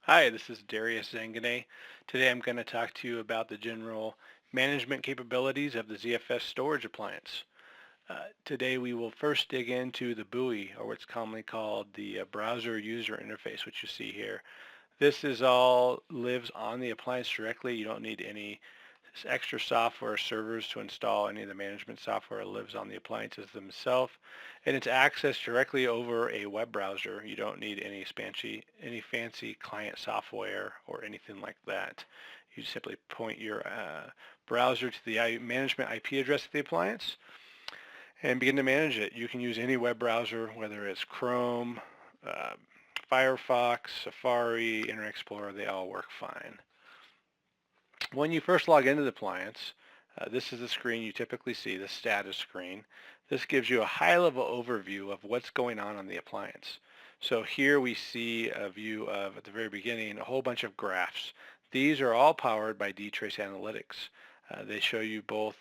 Hi, this is Darius Zanganeh. Today I'm going to talk to you about the general management capabilities of the ZFS Storage Appliance. Today we will first dig into the BUI, or what's commonly called the browser user interface, which you see here. This is all lives on the appliance directly. You don't need any extra software servers to install any of the management software. It lives on the appliances themselves, and it's accessed directly over a web browser. You don't need any fancy client software or anything like that. You simply point your browser to the management IP address of the appliance and begin to manage it. You can use any web browser, whether it's Chrome, uh, Firefox, Safari, Internet Explorer, they all work fine. When you first log into the appliance, this is the screen you typically see, the status screen. This gives you a high-level overview of what's going on the appliance. So here we see a view of, at the very beginning, a whole bunch of graphs. These are all powered by dtrace Analytics. They show you both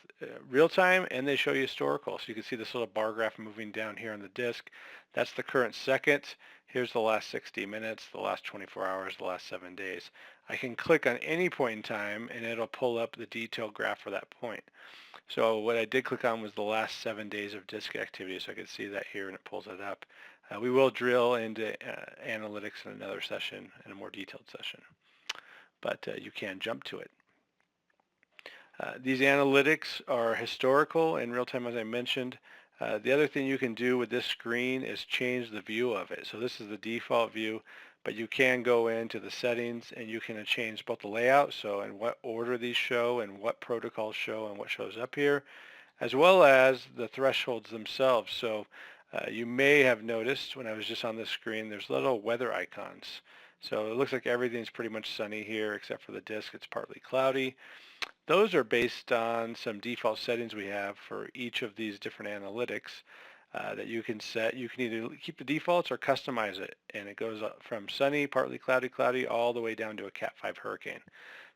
real-time and they show you historical. So you can see this little bar graph moving down here on the disk. That's the current second. Here's the last 60 minutes, the last 24 hours, the last 7 days. I can click on any point in time and it'll pull up the detailed graph for that point. So what I did click on was the last 7 days of disk activity, so I could see that here and it pulls it up. We will drill into analytics in another session, in a more detailed session, but you can jump to it. These analytics are historical and real time, as I mentioned. The other thing you can do with this screen is change the view of it. So this is the default view, but you can go into the settings and you can change both the layout, so in what order these show and what protocols show and what shows up here, as well as the thresholds themselves. So you may have noticed when I was just on this screen, there's little weather icons. So it looks like everything's pretty much sunny here except for the disk. It's partly cloudy. Those are based on some default settings we have for each of these different analytics that you can set. You can either keep the defaults or customize it, and it goes up from sunny, partly cloudy, cloudy, all the way down to a Cat 5 hurricane.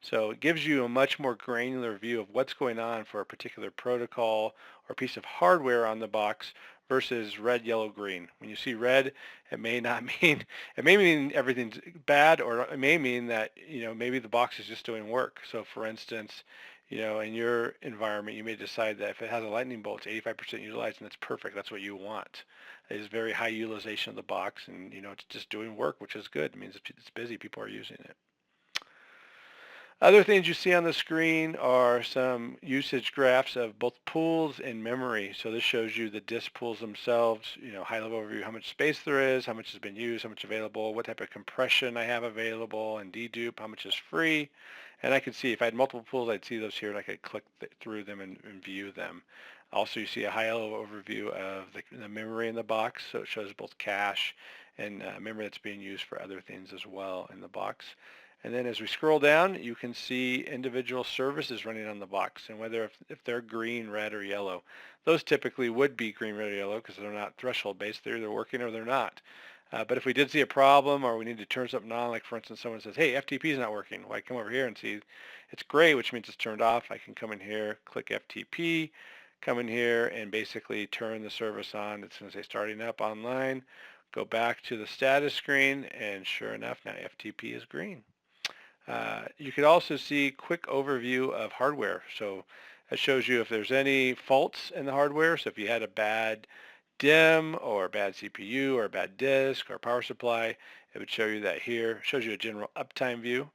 So it gives you a much more granular view of what's going on for a particular protocol or piece of hardware on the box versus red, yellow, green. When you see red, it may not mean, it may mean everything's bad, or it may mean that, maybe the box is just doing work. So for instance, in your environment, you may decide that if it has a lightning bolt, it's 85% utilized, and that's perfect. That's what you want. It is very high utilization of the box, and it's just doing work, which is good. It means it's busy. People are using it. Other things you see on the screen are some usage graphs of both pools and memory. So this shows you the disk pools themselves, high-level overview, how much space there is, how much has been used, how much available, what type of compression I have available, and dedupe, how much is free. And I could see if I had multiple pools, I'd see those here, and I could click through them and view them. Also, you see a high-level overview of the memory in the box. So it shows both cache and memory that's being used for other things as well in the box. And then as we scroll down, you can see individual services running on the box and whether if they're green, red, or yellow. Those typically would be green, red, or yellow because they're not threshold based. They're either working or they're not. But if we did see a problem or we need to turn something on, like for instance, someone says, hey, FTP is not working. Well, I come over here and see it's gray, which means it's turned off. I can come in here, click FTP, come in here and basically turn the service on. It's going to say starting up online. Go back to the status screen, and sure enough, now FTP is green. You could also see quick overview of hardware. So it shows you if there's any faults in the hardware. So if you had a bad DIMM or a bad CPU or a bad disk or power supply, it would show you that here. It shows you a general uptime view.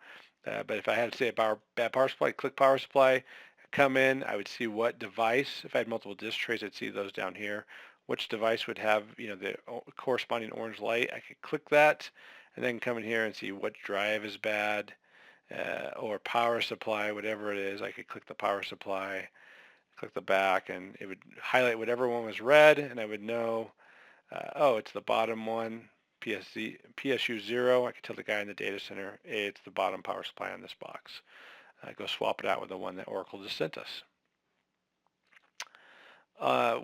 But if I had to say a bad power supply, click power supply, come in, I would see what device. If I had multiple disk trays, I'd see those down here. Which device would have, the corresponding orange light. I could click that and then come in here and see what drive is bad. Or power supply, whatever it is. I could click the power supply, click the back, and it would highlight whatever one was red, and I would know, oh, it's the bottom one, PSU 0. I could tell the guy in the data center, hey, it's the bottom power supply on this box. Go swap it out with the one that Oracle just sent us.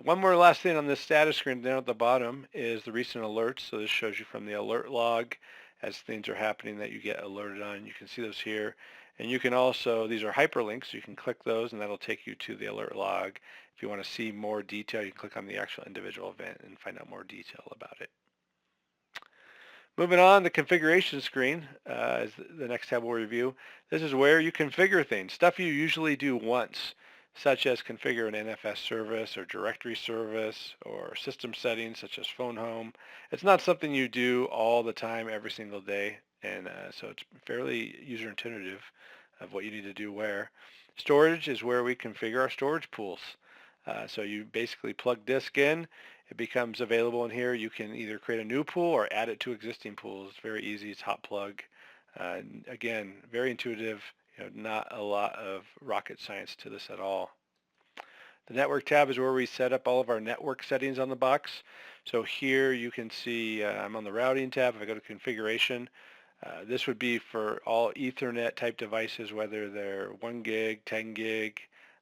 One more last thing on this status screen down at the bottom is the recent alerts. So this shows you from the alert log as things are happening that you get alerted on. You can see those here. And you can also, these are hyperlinks, so you can click those and that'll take you to the alert log. If you want to see more detail, you can click on the actual individual event and find out more detail about it. Moving on, the configuration screen is the next tab we'll review. This is where you configure things, stuff you usually do once, such as configure an NFS service or directory service or system settings such as phone home. It's not something you do all the time every single day, and so it's fairly user intuitive of what you need to do where. Storage is where we configure our storage pools. So you basically plug disk in, it becomes available in here. You can either create a new pool or add it to existing pools. It's very easy. It's hot plug. Again, very intuitive. Not a lot of rocket science to this at all. The network tab is where we set up all of our network settings on the box. So here you can see I'm on the routing tab. If I go to configuration, this would be for all Ethernet type devices, whether they're 1 gig, 10 gig,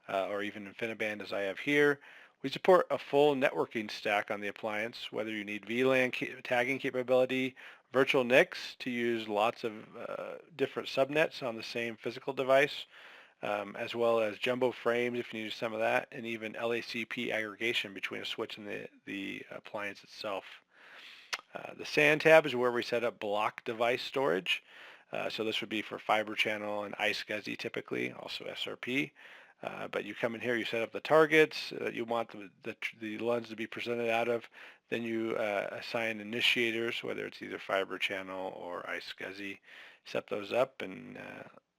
or even InfiniBand as I have here. We support a full networking stack on the appliance, whether you need VLAN tagging capability, virtual NICs to use lots of different subnets on the same physical device, as well as jumbo frames if you need some of that, and even LACP aggregation between a switch and the appliance itself. The SAN tab is where we set up block device storage. So this would be for fiber channel and iSCSI typically, also SRP. But you come in here, you set up the targets you want the LUNs to be presented out of. Then you assign initiators, whether it's either fiber channel or iSCSI. Set those up and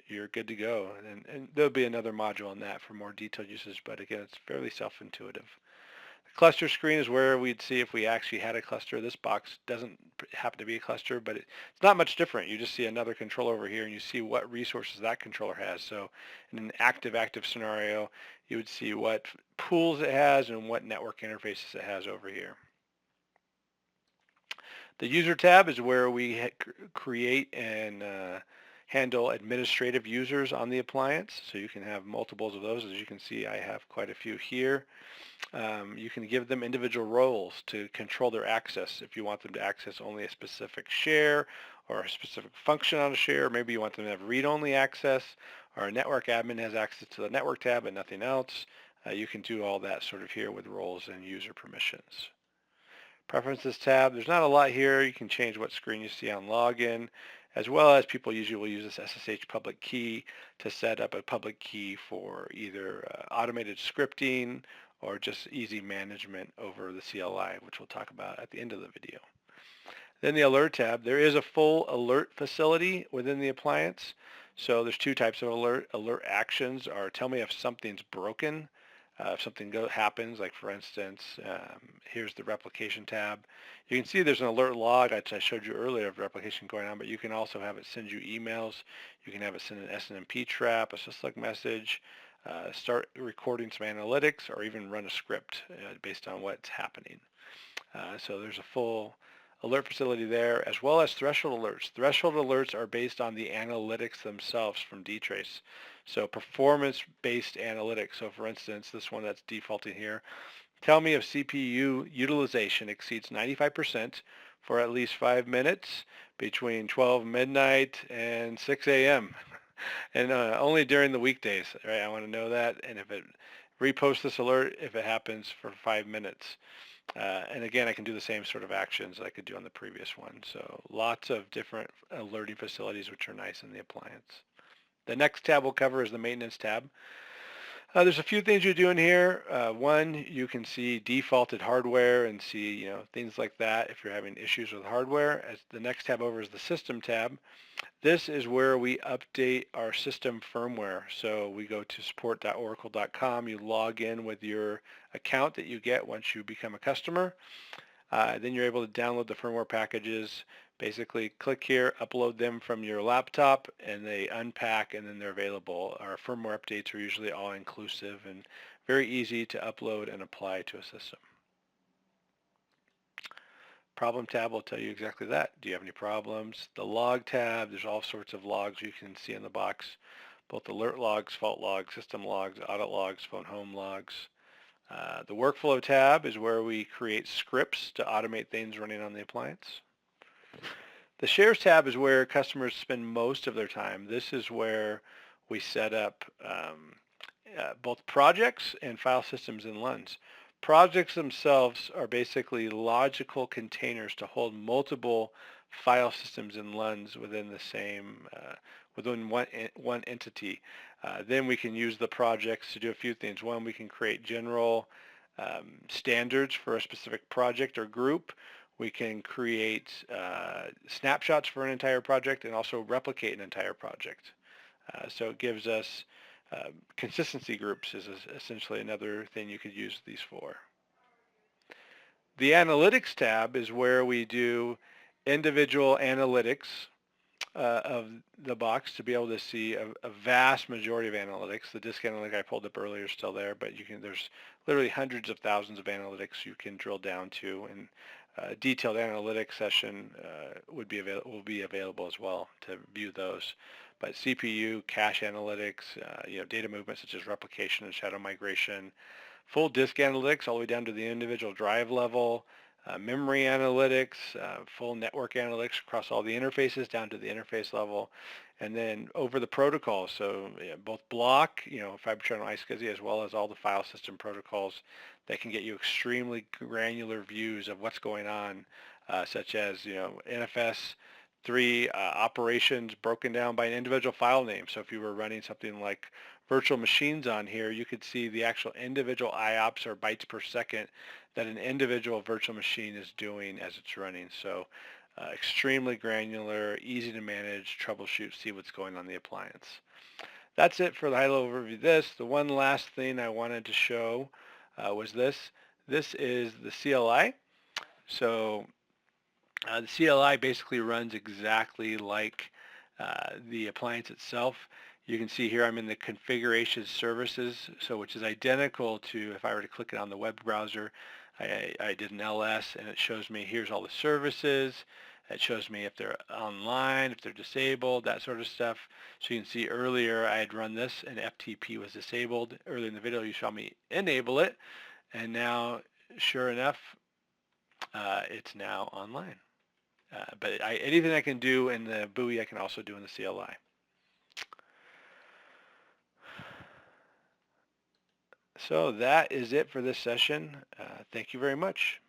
you're good to go. And there'll be another module on that for more detailed uses, but again, it's fairly self-intuitive. The cluster screen is where we'd see if we actually had a cluster. This box doesn't happen to be a cluster, but it's not much different. You just see another controller over here, and you see what resources that controller has. So in an active scenario, you would see what pools it has and what network interfaces it has over here. The user tab is where we create and handle administrative users on the appliance. So you can have multiples of those. As you can see, I have quite a few here. You can give them individual roles to control their access. If you want them to access only a specific share or a specific function on a share, maybe you want them to have read-only access, or a network admin has access to the network tab but nothing else. You can do all that sort of here with roles and user permissions. Preferences tab, there's not a lot here. You can change what screen you see on login, as well as people usually will use this SSH public key to set up a public key for either automated scripting or just easy management over the CLI, which we'll talk about at the end of the video. Then the alert tab, there is a full alert facility within the appliance. So there's two types of alert. Alert actions are tell me if something's broken. If something happens, like for instance, here's the replication tab. You can see there's an alert log I showed you earlier of replication going on, but you can also have it send you emails. You can have it send an SNMP trap, a syslic message, start recording some analytics, or even run a script based on what's happening. So there's a full alert facility there, as well as threshold alerts. Threshold alerts are based on the analytics themselves from dtrace. So performance-based analytics. So for instance, this one that's defaulting here, tell me if CPU utilization exceeds 95% for at least 5 minutes between 12 midnight and 6 a.m. and only during the weekdays, right? I want to know that, and if it reposts this alert if it happens for 5 minutes. And again, I can do the same sort of actions I could do on the previous one. So lots of different alerting facilities, which are nice in the appliance. The next tab we'll cover is the maintenance tab. There's a few things you do in here. One, you can see defaulted hardware and see things like that if you're having issues with hardware. As the next tab over is the system tab. This is where we update our system firmware. So we go to support.oracle.com. You log in with your account that you get once you become a customer. Then you're able to download the firmware packages. Basically, click here, upload them from your laptop, and they unpack, and then they're available. Our firmware updates are usually all-inclusive and very easy to upload and apply to a system. Problem tab will tell you exactly that. Do you have any problems? The log tab, there's all sorts of logs you can see in the box, both alert logs, fault logs, system logs, audit logs, phone home logs. The workflow tab is where we create scripts to automate things running on the appliance. The shares tab is where customers spend most of their time. This is where we set up both projects and file systems in LUNs. Projects themselves are basically logical containers to hold multiple file systems and LUNs within the same, within one entity. Then we can use the projects to do a few things. One, we can create general standards for a specific project or group. We can create snapshots for an entire project and also replicate an entire project. So it gives us consistency groups is essentially another thing you could use these for. The analytics tab is where we do individual analytics of the box to be able to see a vast majority of analytics. The disk analytic I pulled up earlier is still there, but there's literally hundreds of thousands of analytics you can drill down to, and a detailed analytics session will be available as well to view those. But CPU, cache analytics, data movement such as replication and shadow migration, full disk analytics all the way down to the individual drive level, memory analytics, full network analytics across all the interfaces down to the interface level, and then over the protocols. So both block, Fiber Channel iSCSI, as well as all the file system protocols that can get you extremely granular views of what's going on, such as NFS3 operations broken down by an individual file name. So if you were running something like virtual machines on here, you could see the actual individual IOPS or bytes per second that an individual virtual machine is doing as it's running. So extremely granular, easy to manage, troubleshoot, see what's going on in the appliance. That's it for the high-level overview of this. The one last thing I wanted to show was this. This is the CLI. So the CLI basically runs exactly like the appliance itself. You can see here I'm in the configuration services, so which is identical to if I were to click it on the web browser. I did an LS and it shows me here's all the services. It shows me if they're online, if they're disabled, that sort of stuff. So you can see earlier I had run this and FTP was disabled. Earlier in the video you saw me enable it, and now sure enough it's now online. But anything I can do in the buoy I can also do in the CLI. So that is it for this session. Thank you very much.